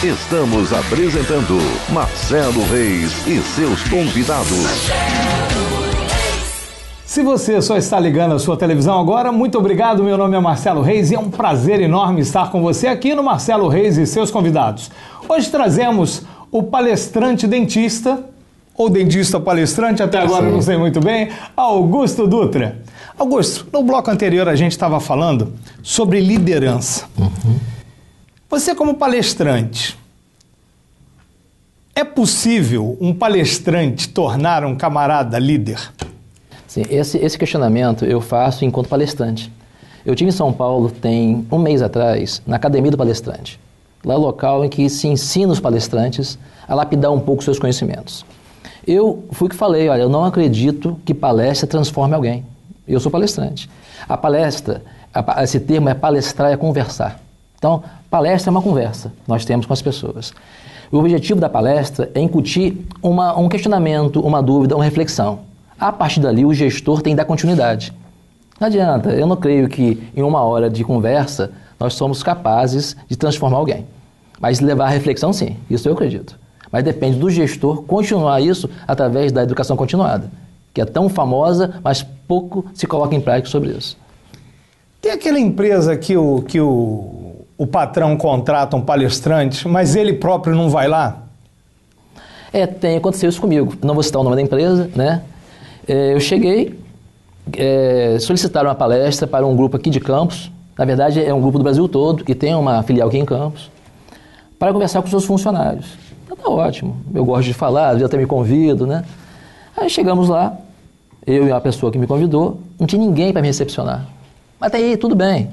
Estamos apresentando Marcelo Reis e seus convidados. Se você só está ligando a sua televisão agora, muito obrigado. Meu nome é Marcelo Reis e é um prazer enorme estar com você aqui no Marcelo Reis e seus convidados. Hoje trazemos o palestrante dentista, ou dentista palestrante, até agora não sei muito bem, Augusto Dutra. Augusto, no bloco anterior a gente estava falando sobre liderança. Você como palestrante, é possível um palestrante tornar um camarada líder? Sim, esse questionamento eu faço enquanto palestrante. Eu estive em São Paulo tem um mês atrás, na Academia do Palestrante. Lá é o local em que se ensina os palestrantes a lapidar um pouco seus conhecimentos. Eu fui que falei, olha, eu não acredito que palestra transforme alguém. Eu sou palestrante. A palestra, esse termo é palestrar, é conversar. Então, palestra é uma conversa, nós temos com as pessoas. O objetivo da palestra é incutir um questionamento, uma dúvida, uma reflexão. A partir dali, o gestor tem que dar continuidade. Não adianta, eu não creio que em uma hora de conversa nós somos capazes de transformar alguém. Mas levar a reflexão, sim, isso eu acredito. Mas depende do gestor continuar isso através da educação continuada, que é tão famosa, mas pouco se coloca em prática sobre isso. Tem aquela empresa que o patrão contrata um palestrante, mas ele próprio não vai lá? Tem acontecido isso comigo. Não vou citar o nome da empresa, né? Eu cheguei, solicitaram uma palestra para um grupo aqui de Campos, na verdade é um grupo do Brasil todo, e tem uma filial aqui em Campos, para conversar com os seus funcionários. Então tá ótimo, eu gosto de falar, já até me convido, né? Aí chegamos lá, eu e a pessoa que me convidou, não tinha ninguém para me recepcionar. Mas tá aí, tudo bem.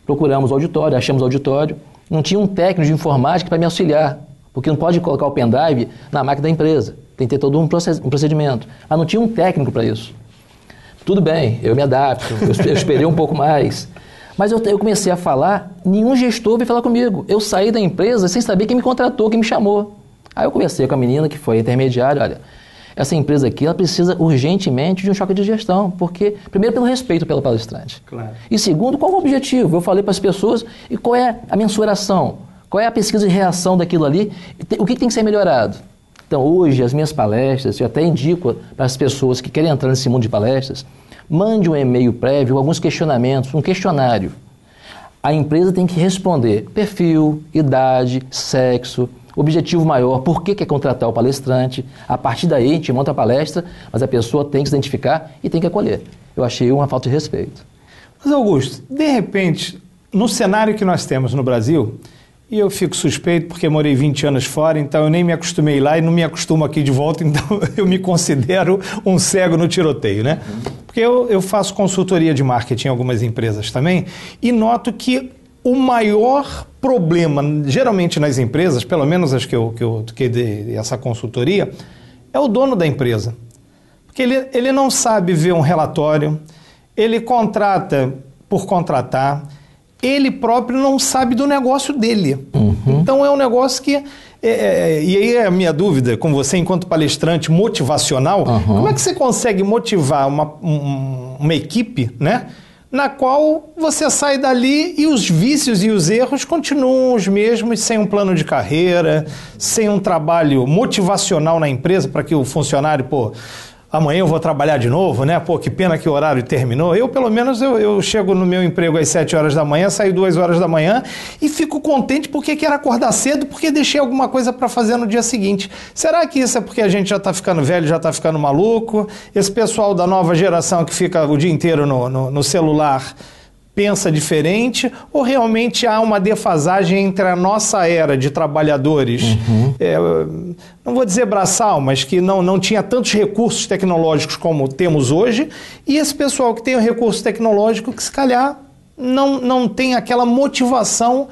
Procuramos o auditório, achamos o auditório, não tinha um técnico de informática para me auxiliar, porque não pode colocar o pendrive na máquina da empresa, tem que ter todo um procedimento. Ah, não tinha um técnico para isso. Tudo bem, eu me adapto, eu esperei um pouco mais. Mas eu comecei a falar, nenhum gestor veio falar comigo. Eu saí da empresa sem saber quem me contratou, quem me chamou. Aí eu conversei com a menina que foi intermediária, olha, essa empresa aqui, ela precisa urgentemente de um choque de gestão, porque, primeiro, pelo respeito pelo palestrante. Claro. E segundo, qual é o objetivo? Eu falei para as pessoas, e qual é a mensuração? Qual é a pesquisa de reação daquilo ali? O que tem que ser melhorado? Então, hoje, as minhas palestras, eu até indico para as pessoas que querem entrar nesse mundo de palestras, mande um e-mail prévio, alguns questionamentos, um questionário. A empresa tem que responder perfil, idade, sexo, objetivo maior, por que quer contratar o palestrante. A partir daí, a gente monta a palestra, mas a pessoa tem que se identificar e tem que acolher. Eu achei uma falta de respeito. Mas, Augusto, de repente, no cenário que nós temos no Brasil, e eu fico suspeito porque morei 20 anos fora, então eu nem me acostumei lá e não me acostumo aqui de volta, então eu me considero um cego no tiroteio, né? Porque eu faço consultoria de marketing em algumas empresas também e noto que o maior problema, geralmente nas empresas, pelo menos as que eu dei essa consultoria, é o dono da empresa. Porque ele não sabe ver um relatório, ele contrata por contratar, ele próprio não sabe do negócio dele. Então é um negócio que... e aí é a minha dúvida com você, enquanto palestrante motivacional, como é que você consegue motivar uma equipe, né, na qual você sai dali e os vícios e os erros continuam os mesmos, sem um plano de carreira, sem um trabalho motivacional na empresa para que o funcionário, amanhã eu vou trabalhar de novo, né? Que pena que o horário terminou. Eu, pelo menos, eu chego no meu emprego às 7 horas da manhã, saio 2 horas da manhã e fico contente porque quero acordar cedo, porque deixei alguma coisa para fazer no dia seguinte. Será que isso é porque a gente já está ficando velho, já está ficando maluco? Esse pessoal da nova geração que fica o dia inteiro no celular pensa diferente, ou realmente há uma defasagem entre a nossa era de trabalhadores, não vou dizer braçal, mas que não tinha tantos recursos tecnológicos como temos hoje, e esse pessoal que tem o recurso tecnológico que se calhar não tem aquela motivação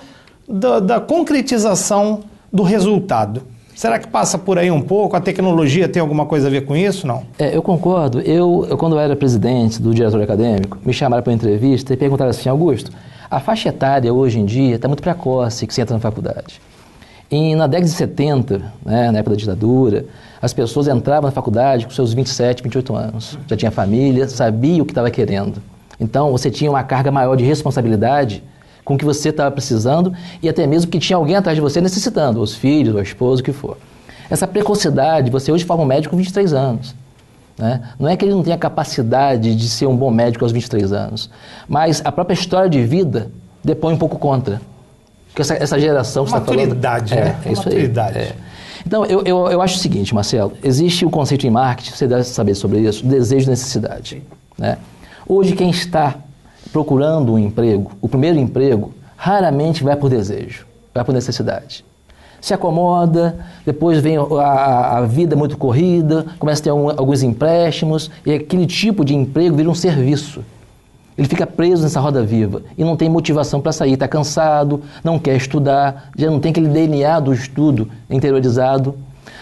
da concretização do resultado. Será que passa por aí um pouco? A tecnologia tem alguma coisa a ver com isso, não? Eu concordo. Eu, quando eu era presidente do diretor acadêmico, me chamaram para uma entrevista e perguntaram assim, Augusto, a faixa etária hoje em dia está muito precoce que você entra na faculdade. E na década de 70, né, na época da ditadura, as pessoas entravam na faculdade com seus 27, 28 anos. Já tinha família, sabia o que estava querendo. Então, você tinha uma carga maior de responsabilidade com o que você estava precisando e até mesmo que tinha alguém atrás de você necessitando, os filhos, a esposa, o que for. Essa precocidade, você hoje forma um médico com 23 anos. Né? Não é que ele não tenha capacidade de ser um bom médico aos 23 anos, mas a própria história de vida depõe um pouco contra. Porque essa geração que você está falando... Maturidade, né? É isso maturidade. aí. É. Então, eu acho o seguinte, Marcelo, existe um conceito em marketing, você deve saber sobre isso, desejo e necessidade. Né? Hoje, quem está procurando um emprego, o primeiro emprego, raramente vai por desejo, vai por necessidade. Se acomoda, depois vem a vida muito corrida, começa a ter alguns empréstimos, e aquele tipo de emprego vira um serviço. Ele fica preso nessa roda viva e não tem motivação para sair, está cansado, não quer estudar, já não tem aquele DNA do estudo interiorizado.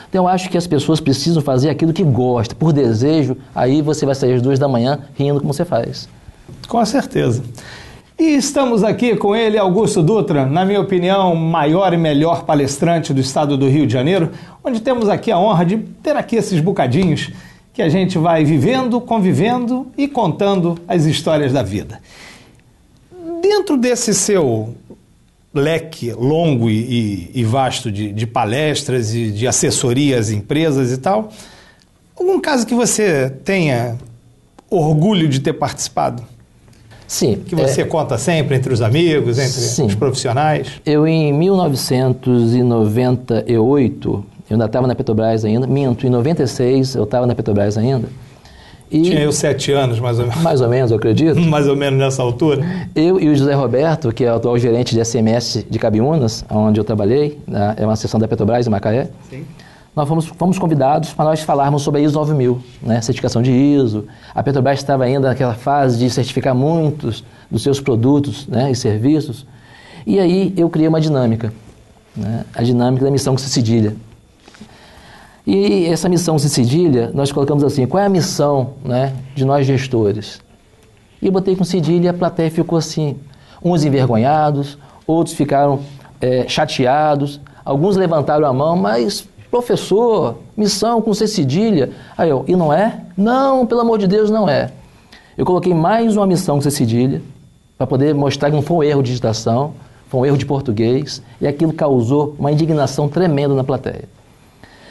Então eu acho que as pessoas precisam fazer aquilo que gosta, por desejo, aí você vai sair às 2 da manhã rindo como você faz. Com certeza. E estamos aqui com ele, Augusto Dutra, na minha opinião, maior e melhor palestrante do estado do Rio de Janeiro, onde temos aqui a honra de ter aqui esses bocadinhos que a gente vai vivendo, convivendo e contando as histórias da vida. Dentro desse seu leque longo e vasto de palestras e de assessorias às empresas e tal, algum caso que você tenha orgulho de ter participado? Sim. Que você conta sempre entre os amigos, entre os profissionais? Eu, em 1998... Eu ainda estava na Petrobras ainda, minto, em 96 eu estava na Petrobras ainda. E tinha eu 7 anos, mais ou menos. Mais ou menos, eu acredito. Mais ou menos nessa altura. Eu e o José Roberto, que é o atual gerente de SMS de Cabiúnas, onde eu trabalhei, é uma seção da Petrobras em Macaé. Sim. Nós fomos convidados para nós falarmos sobre a ISO 9000, né, certificação de ISO. A Petrobras estava ainda naquela fase de certificar muitos dos seus produtos, né, e serviços. E aí eu criei uma dinâmica, né, a dinâmica da missão com cedilha. E essa missão sem cedilha, nós colocamos assim, qual é a missão, né, de nós gestores? E eu botei com cedilha e a plateia ficou assim, uns envergonhados, outros ficaram chateados, alguns levantaram a mão, mas professor, missão com cedilha. Aí eu, e não é? Não, pelo amor de Deus, não é. Eu coloquei mais uma missão com cedilha, para poder mostrar que não foi um erro de digitação, foi um erro de português, e aquilo causou uma indignação tremenda na plateia.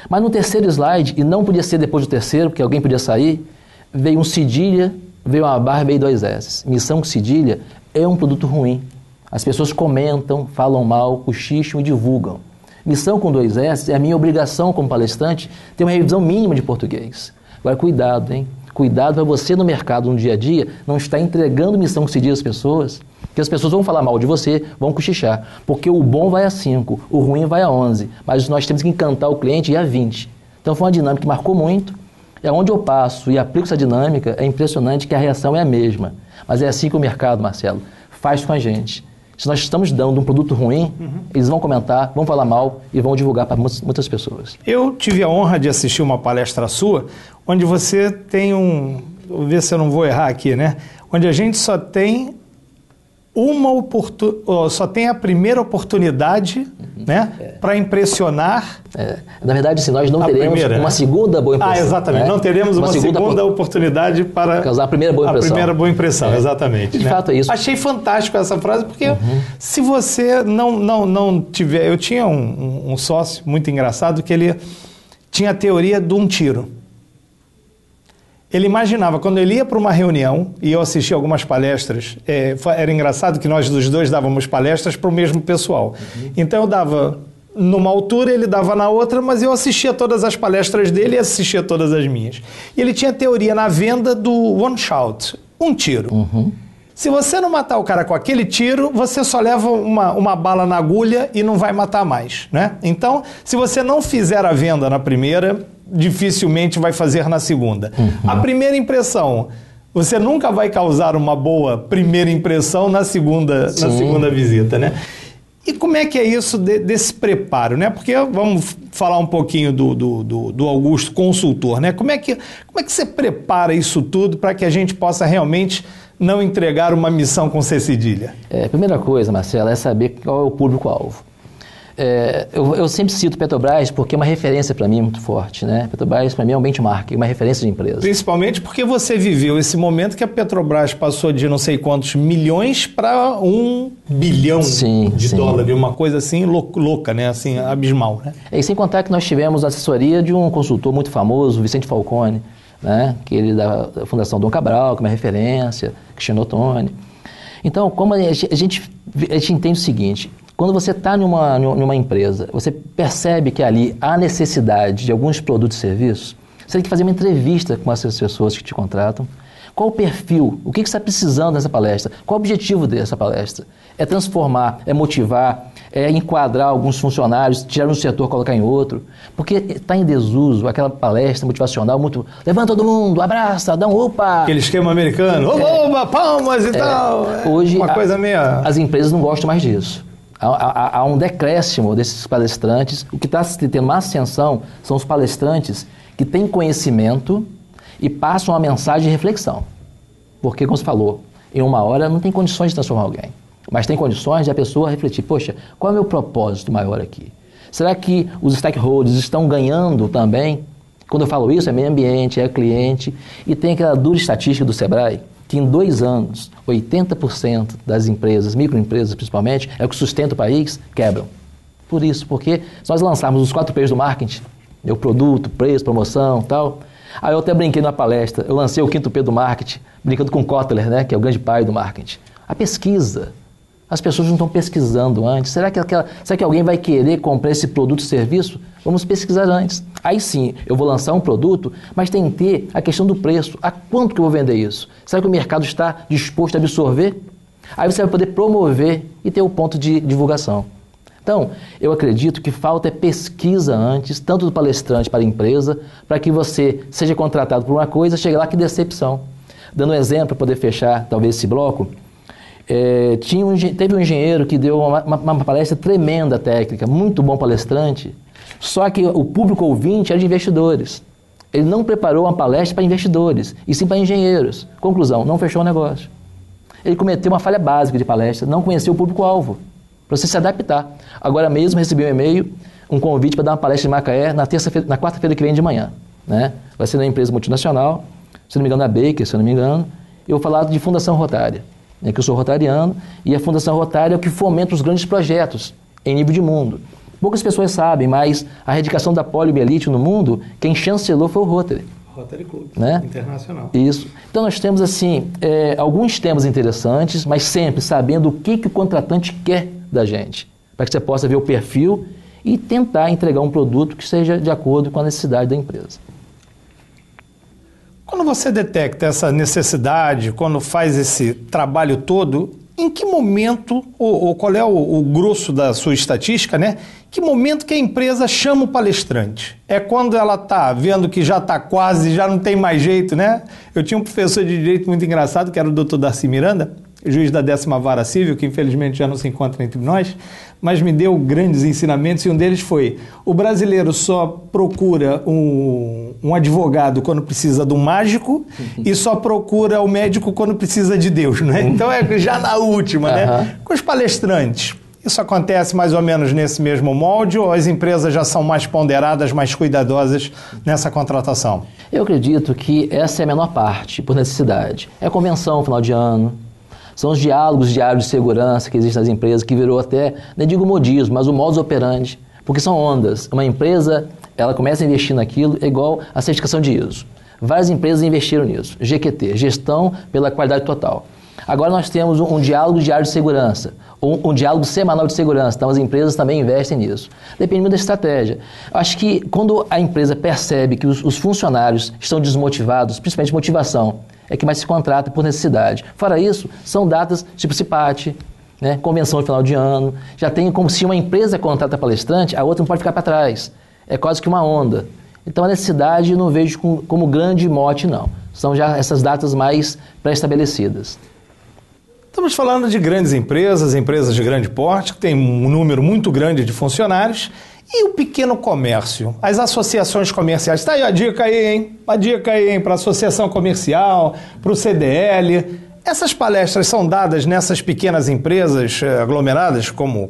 Mas no terceiro slide, e não podia ser depois do terceiro, porque alguém podia sair, veio um cedilha, veio uma barra e veio 2 S. Missão com cedilha é um produto ruim. As pessoas comentam, falam mal, cochicham e divulgam. Missão com 2 S é a minha obrigação como palestrante ter uma revisão mínima de português. Agora, cuidado, hein? Cuidado para você no mercado, no dia a dia, não estar entregando missão com cedilha às pessoas, porque as pessoas vão falar mal de você, vão cochichar, porque o bom vai a 5, o ruim vai a 11, mas nós temos que encantar o cliente e a 20. Então foi uma dinâmica que marcou muito, é onde eu passo e aplico essa dinâmica, é impressionante que a reação é a mesma, mas é assim que o mercado, Marcelo, faz com a gente. Se nós estamos dando um produto ruim, eles vão comentar, vão falar mal e vão divulgar para muitas pessoas. Eu tive a honra de assistir uma palestra sua, onde você tem vou ver se eu não vou errar aqui, né? Onde a gente só tem só tem a primeira oportunidade, né, para impressionar. Na verdade, assim, nós não teremos uma segunda boa impressão. Exatamente. Né? Não teremos uma segunda oportunidade para causar a primeira boa impressão. A primeira boa impressão, exatamente. De fato é isso. Achei fantástico essa frase, porque se você não tiver... Eu tinha um sócio muito engraçado que ele tinha a teoria de um tiro. Ele imaginava, quando ele ia para uma reunião, e eu assisti algumas palestras, era engraçado que nós os dois dávamos palestras para o mesmo pessoal. Então eu dava numa altura, ele dava na outra, mas eu assistia todas as palestras dele e assistia todas as minhas. E ele tinha a teoria na venda do one shot, um tiro. Se você não matar o cara com aquele tiro, você só leva uma bala na agulha e não vai matar mais, né? Então, se você não fizer a venda na primeira, dificilmente vai fazer na segunda. A primeira impressão, você nunca vai causar uma boa primeira impressão na segunda visita, né? E como é que é isso desse preparo, né? Porque vamos falar um pouquinho do Augusto consultor, né? Como é que você prepara isso tudo para que a gente possa realmente não entregar uma missão com C cedilha? A primeira coisa, Marcelo, é saber qual é o público-alvo. Eu sempre cito Petrobras porque é uma referência para mim muito forte, né? Petrobras para mim é um benchmark, uma referência de empresa. Principalmente porque você viveu esse momento que a Petrobras passou de não sei quantos milhões para 1 bilhão de dólares, uma coisa assim louca, né? Assim, abismal, né? E sem contar que nós tivemos a assessoria de um consultor muito famoso, Vicente Falcone, né? Que ele da Fundação Dom Cabral, que é uma referência, Cristiano Ottoni. Então, como a gente entende o seguinte: quando você está numa empresa, você percebe que ali há necessidade de alguns produtos e serviços, você tem que fazer uma entrevista com essas pessoas que te contratam. Qual o perfil? O que você está precisando nessa palestra? Qual o objetivo dessa palestra? É transformar, é motivar, é enquadrar alguns funcionários, tirar um setor, colocar em outro. Porque está em desuso aquela palestra motivacional muito... Levanta todo mundo, abraça, dá um opa! Aquele esquema americano, oba, palmas e tal. Hoje, uma coisa meio... as empresas não gostam mais disso. Há um decréscimo desses palestrantes. O que está tendo uma ascensão são os palestrantes que têm conhecimento e passam uma mensagem de reflexão. Porque, como você falou, em 1 hora não tem condições de transformar alguém. Mas tem condições de a pessoa refletir: poxa, qual é o meu propósito maior aqui? Será que os stakeholders estão ganhando também? Quando eu falo isso, é meio ambiente, é cliente. E tem aquela dura estatística do Sebrae, que em 2 anos, 80% das empresas, microempresas principalmente, é o que sustenta o país, quebram. Por isso, porque se nós lançarmos os 4 P's do marketing, o produto, preço, promoção, tal. Aí eu até brinquei na palestra, eu lancei o 5º P do marketing, brincando com Kotler, né, que é o grande pai do marketing. A pesquisa. As pessoas não estão pesquisando antes. Será que alguém vai querer comprar esse produto ou serviço? Vamos pesquisar antes. Aí sim, eu vou lançar um produto, mas tem que ter a questão do preço. A quanto que eu vou vender isso? Será que o mercado está disposto a absorver? Aí você vai poder promover e ter o ponto de divulgação. Então, eu acredito que falta pesquisa antes, tanto do palestrante para a empresa, para que você seja contratado por uma coisa, chegue lá, que decepção. Dando um exemplo para poder fechar talvez esse bloco, teve um engenheiro que deu uma palestra tremenda técnica, muito bom palestrante, só que o público ouvinte era de investidores. Ele não preparou uma palestra para investidores, e sim para engenheiros. Conclusão, não fechou o negócio. Ele cometeu uma falha básica de palestra, não conheceu o público-alvo, para você se adaptar. Agora mesmo recebi um e-mail, um convite para dar uma palestra em Macaé na quarta-feira que vem de manhã. Né? Vai ser numa empresa multinacional, se não me engano, a Baker, se não me engano. Eu vou falar de Fundação Rotária, né, que eu sou rotariano, e a Fundação Rotária é o que fomenta os grandes projetos em nível de mundo. Poucas pessoas sabem, mas a erradicação da poliomielite no mundo, quem chancelou foi o Rotary. Rotary Club, né? Internacional. Isso. Então nós temos assim, alguns temas interessantes, mas sempre sabendo o que o contratante quer da gente, para que você possa ver o perfil e tentar entregar um produto que seja de acordo com a necessidade da empresa. Quando você detecta essa necessidade, quando faz esse trabalho todo, em que momento, ou qual é o grosso da sua estatística, né? Que momento que a empresa chama o palestrante? É quando ela está vendo que já está quase, já não tem mais jeito, né? Eu tinha um professor de direito muito engraçado, que era o Dr. Darcy Miranda, juiz da 10ª Vara Civil, que infelizmente já não se encontra entre nós, mas me deu grandes ensinamentos, e um deles foi: o brasileiro só procura um advogado quando precisa de um mágico e só procura o médico quando precisa de Deus, né? Então é já na última, né? Com os palestrantes, isso acontece mais ou menos nesse mesmo molde, ou as empresas já são mais ponderadas, mais cuidadosas nessa contratação? Eu acredito que essa é a menor parte, por necessidade. É a convenção final de ano, são os diálogos diários de segurança que existem nas empresas, que virou até, nem digo modismo, mas o modus operandi, porque são ondas. Uma empresa, ela começa a investir naquilo, é igual a certificação de ISO. Várias empresas investiram nisso. GQT, Gestão pela Qualidade Total. Agora nós temos um diálogo diário de segurança, um diálogo semanal de segurança, então as empresas também investem nisso. Depende muito da estratégia. Acho que quando a empresa percebe que os funcionários estão desmotivados, principalmente motivação, é que mais se contrata por necessidade. Fora isso, são datas tipo CIPAT, né, convenção de final de ano. Já tem como se uma empresa contrata palestrante, a outra não pode ficar para trás. É quase que uma onda. Então a necessidade eu não vejo como grande mote, não. São já essas datas mais pré-estabelecidas. Estamos falando de grandes empresas, empresas de grande porte, que tem um número muito grande de funcionários. E o pequeno comércio, as associações comerciais? Está aí a dica aí, hein? Uma dica aí, hein, para a associação comercial, para o CDL. Essas palestras são dadas nessas pequenas empresas aglomeradas, como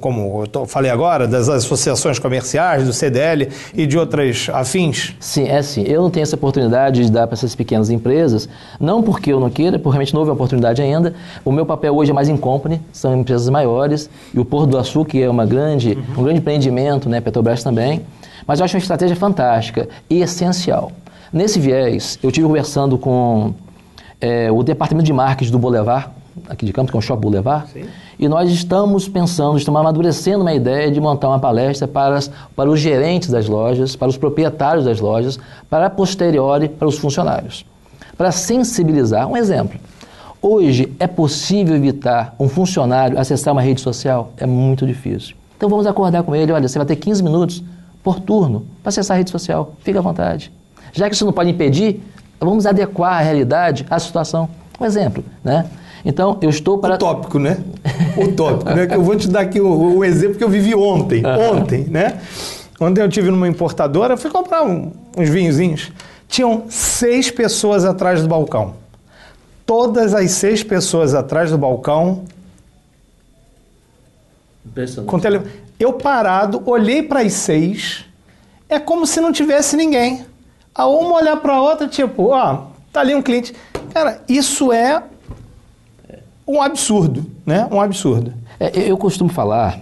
eu falei agora, das associações comerciais, do CDL e de outras afins? Sim, é sim. Eu não tenho essa oportunidade de dar para essas pequenas empresas, não porque eu não queira, porque realmente não houve a oportunidade ainda. O meu papel hoje é mais em company, são empresas maiores, e o Porto do Açúcar, que é um grande empreendimento, né, Petrobras também, mas eu acho uma estratégia fantástica e essencial. Nesse viés, eu estive conversando com o departamento de marketing do Boulevard, aqui de Campos, que é um Shopping Boulevard, sim, e nós estamos amadurecendo uma ideia de montar uma palestra para os gerentes das lojas, para os proprietários das lojas, para a posteriori, para os funcionários, para sensibilizar. Um exemplo, hoje é possível evitar um funcionário acessar uma rede social? É muito difícil. Então vamos acordar com ele, olha, você vai ter 15 minutos por turno para acessar a rede social, fique à vontade. Já que isso não pode impedir, vamos adequar a realidade à situação. Um exemplo, né? Então, eu estou para... Utópico, né? Utópico, né? Que eu vou te dar aqui o exemplo que eu vivi ontem. Ontem, né? Ontem eu estive numa importadora, fui comprar uns vinhozinhos. Tinham 6 pessoas atrás do balcão. Todas as 6 pessoas atrás do balcão... Eu parado, olhei para as 6, é como se não tivesse ninguém. A uma olhar para a outra, tipo, ó, tá ali um cliente. Cara, isso é um absurdo, né? Um absurdo. Eu costumo falar,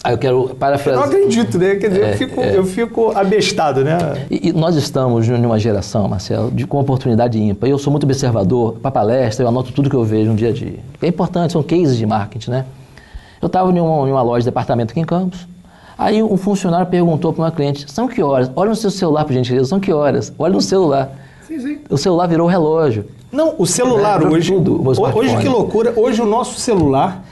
eu quero parafrasear... Eu não acredito, né? Quer dizer, eu fico abestado, né? E nós estamos numa geração, Marcelo, com oportunidade ímpar. Eu sou muito observador, para palestra, eu anoto tudo que eu vejo no dia a dia. É importante, são cases de marketing, né? Eu estava em uma loja de departamento aqui em Campos. Aí um funcionário perguntou para uma cliente, são que horas? Olha no seu celular, por gentileza, são que horas? Olha no celular. Sim, sim. O celular virou relógio. Não, o celular hoje... Hoje, que loucura, hoje o nosso celular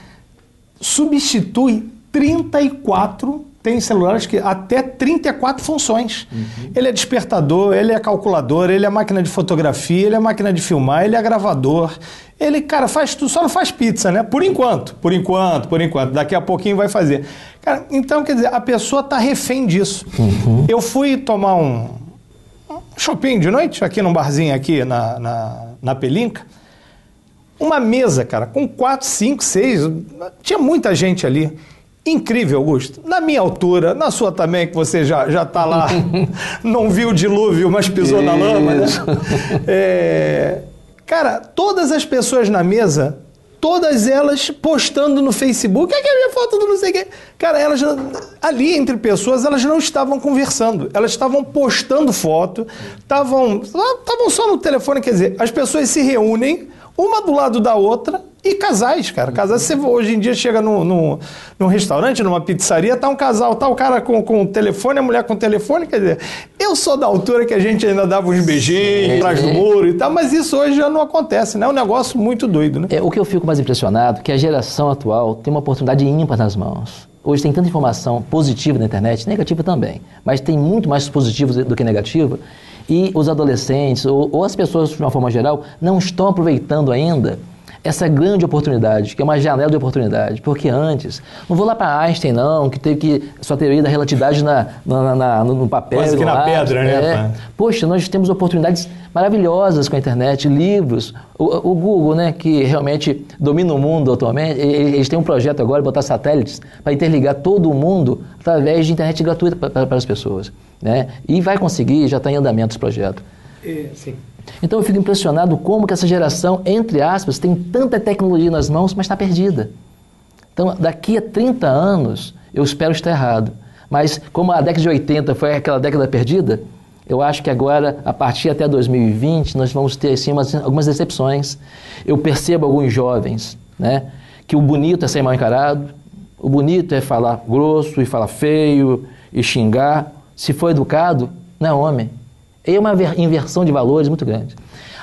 substitui 34... Tem celulares que até 34 funções. Ele é despertador, ele é calculador, ele é máquina de fotografia, ele é máquina de filmar, ele é gravador. Ele, cara, faz tudo, só não faz pizza, né? Por enquanto. Daqui a pouquinho vai fazer. Cara, então, quer dizer, a pessoa tá refém disso. Eu fui tomar um shopping de noite, aqui num barzinho aqui na Pelinca. Uma mesa, cara, com 4, 5, 6... Tinha muita gente ali. Incrível, Augusto. Na minha altura, na sua também, que você já tá lá, não viu o dilúvio, mas pisou na lama, né? Cara, todas as pessoas na mesa, todas elas postando no Facebook, aqui é a minha foto do não sei o quê. Cara, elas ali entre pessoas, elas não estavam conversando, elas estavam postando foto, estavam só no telefone, quer dizer, as pessoas se reúnem, uma do lado da outra, e casais, cara. Casais, você hoje em dia chega num restaurante, numa pizzaria, tá um casal, tá o cara com o telefone, a mulher com o telefone, quer dizer, eu sou da altura que a gente ainda dava uns beijinhos atrás do muro e tal, mas isso hoje já não acontece, né? É um negócio muito doido, né? O que eu fico mais impressionado é que a geração atual tem uma oportunidade ímpar nas mãos. Hoje tem tanta informação positiva na internet, negativa também, mas tem muito mais positiva do que negativa, e os adolescentes, ou as pessoas de uma forma geral, não estão aproveitando ainda essa grande oportunidade, que é uma janela de oportunidade, porque antes, não vou lá para Einstein não, que teve que sua teoria da relatividade no papel. Quase que na pedra, né? Poxa, nós temos oportunidades maravilhosas com a internet, livros, o Google, né, que realmente domina o mundo atualmente, eles têm um projeto agora de botar satélites para interligar todo o mundo através de internet gratuita para as pessoas, né? E vai conseguir, já está em andamento esse projeto. Sim. Então eu fico impressionado como que essa geração, entre aspas, tem tanta tecnologia nas mãos, mas está perdida. Então daqui a 30 anos, eu espero estar errado. Mas como a década de 80 foi aquela década perdida, eu acho que agora, a partir até 2020, nós vamos ter assim, algumas decepções. Eu percebo alguns jovens, né, que o bonito é ser mal encarado, o bonito é falar grosso e falar feio e xingar. Se for educado, não é homem. É uma inversão de valores muito grande.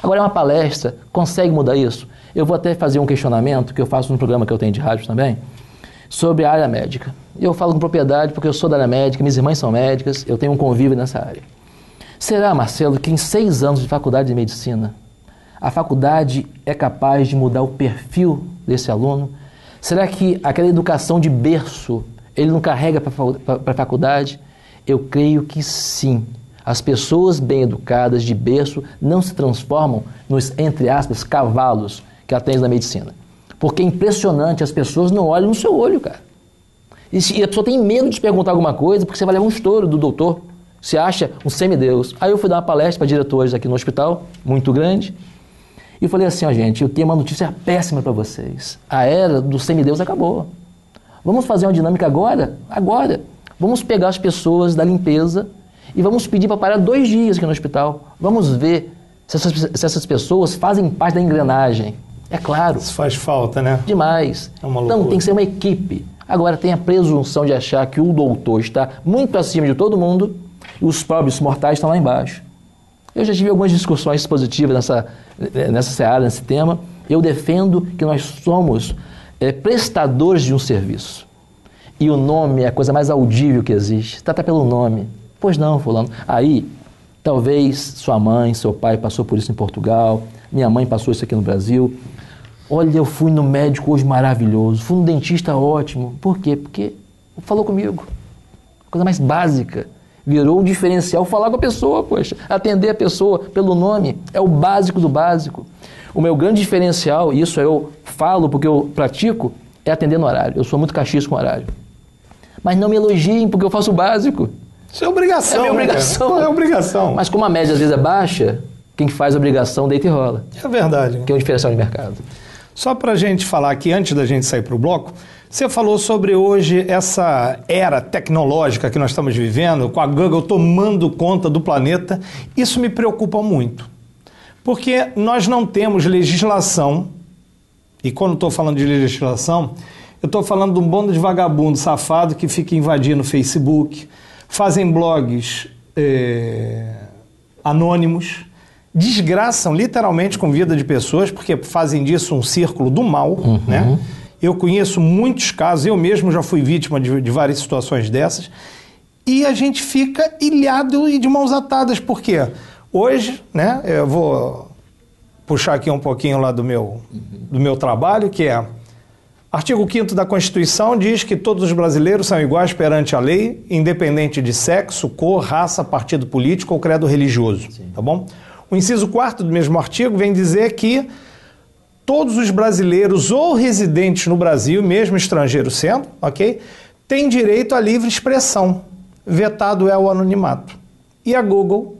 Agora, uma palestra consegue mudar isso? Eu vou até fazer um questionamento que eu faço no programa que eu tenho de rádio também, sobre a área médica. Eu falo com propriedade porque eu sou da área médica, minhas irmãs são médicas, eu tenho um convívio nessa área. Será, Marcelo, que em 6 anos de faculdade de medicina, a faculdade é capaz de mudar o perfil desse aluno? Será que aquela educação de berço, ele não carrega para a faculdade? Eu creio que sim. As pessoas bem educadas de berço não se transformam nos, entre aspas, cavalos que atende na medicina. Porque é impressionante, as pessoas não olham no seu olho, cara. E a pessoa tem medo de te perguntar alguma coisa, porque você vai levar um estouro do doutor. Você acha um semideus. Aí eu fui dar uma palestra para diretores aqui no hospital, muito grande, e falei assim, ó gente, eu tenho uma notícia péssima para vocês. A era do semideus acabou. Vamos fazer uma dinâmica agora? Agora. Vamos pegar as pessoas da limpeza e vamos pedir para parar 2 dias aqui no hospital. Vamos ver se essas pessoas fazem parte da engrenagem. É claro. Isso faz falta, né? Demais. É uma loucura. Então tem que ser uma equipe. Agora tem a presunção de achar que o doutor está muito acima de todo mundo e os pobres mortais estão lá embaixo. Eu já tive algumas discussões positivas nessa seara, nesse tema. Eu defendo que nós somos prestadores de um serviço. E o nome é a coisa mais audível que existe. Trata pelo nome. Pois não, fulano. Aí, talvez sua mãe, seu pai passou por isso em Portugal, minha mãe passou isso aqui no Brasil. Olha, eu fui no médico hoje maravilhoso, fui no dentista ótimo. Por quê? Porque falou comigo. Coisa mais básica. Virou um diferencial falar com a pessoa, poxa. Atender a pessoa pelo nome é o básico do básico. O meu grande diferencial, e isso eu falo porque eu pratico, é atender no horário. Eu sou muito caxias com horário. Mas não me elogiem porque eu faço o básico. Isso é obrigação. É minha obrigação. É obrigação. Mas como a média às vezes é baixa, quem faz a obrigação deita e rola. É verdade. Que é um diferencial de mercado. Só para a gente falar aqui, antes da gente sair para o bloco, você falou sobre hoje essa era tecnológica que nós estamos vivendo, com a Google tomando conta do planeta. Isso me preocupa muito, porque nós não temos legislação, e quando estou falando de legislação, eu estou falando de um bando de vagabundo safado que fica invadindo o Facebook, fazem blogs anônimos, desgraçam literalmente com a vida de pessoas, porque fazem disso um círculo do mal, né? Eu conheço muitos casos, eu mesmo já fui vítima de várias situações dessas, e a gente fica ilhado e de mãos atadas, porque hoje, né, eu vou puxar aqui um pouquinho lá do meu trabalho, que é artigo 5º da Constituição diz que todos os brasileiros são iguais perante a lei, independente de sexo, cor, raça, partido político ou credo religioso, tá bom? O inciso 4º do mesmo artigo vem dizer que todos os brasileiros ou residentes no Brasil, mesmo estrangeiros sendo, ok, têm direito à livre expressão. Vetado é o anonimato. E a Google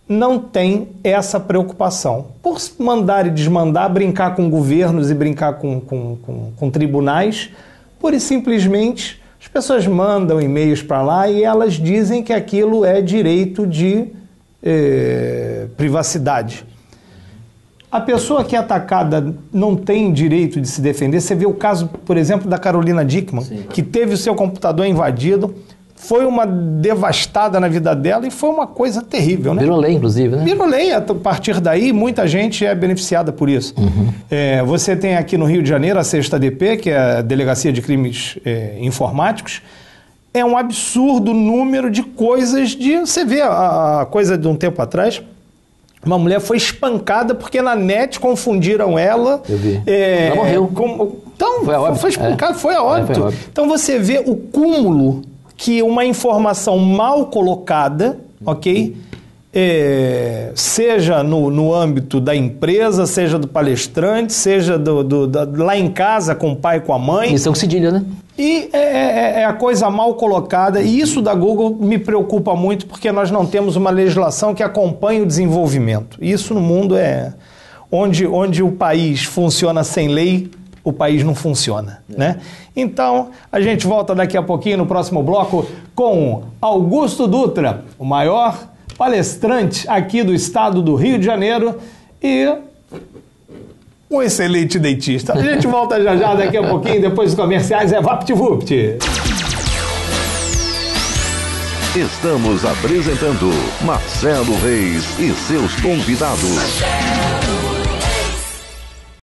não tem essa preocupação. Por mandar e desmandar, brincar com governos e brincar com tribunais, pura e simplesmente as pessoas mandam e-mails para lá e elas dizem que aquilo é direito de privacidade. A pessoa que é atacada não tem direito de se defender. Você vê o caso, por exemplo, da Carolina Dickmann, sim, que teve o seu computador invadido, foi uma devastada na vida dela e foi uma coisa terrível, né? Virou lei, inclusive, né? Virou lei. A partir daí, muita gente é beneficiada por isso. Você tem aqui no Rio de Janeiro a 6ª-DP, que é a Delegacia de Crimes Informáticos. É um absurdo número de coisas de... Você vê a coisa de um tempo atrás... Uma mulher foi espancada porque na net confundiram ela. Eu vi. Ela morreu. Então, foi espancada, foi a óbito. Então você vê o cúmulo que uma informação mal colocada, ok? Seja no âmbito da empresa, seja do palestrante, seja lá em casa com o pai e com a mãe. Missão com cedilha, né? E é a coisa mal colocada, e isso da Google me preocupa muito, porque nós não temos uma legislação que acompanhe o desenvolvimento. Isso no mundo é onde o país funciona sem lei, o país não funciona, né? Então, a gente volta daqui a pouquinho no próximo bloco com Augusto Dutra, o maior palestrante aqui do estado do Rio de Janeiro e um excelente dentista. A gente volta já daqui a pouquinho, depois dos comerciais, é VaptVupt. Estamos apresentando Marcelo Reis e seus convidados.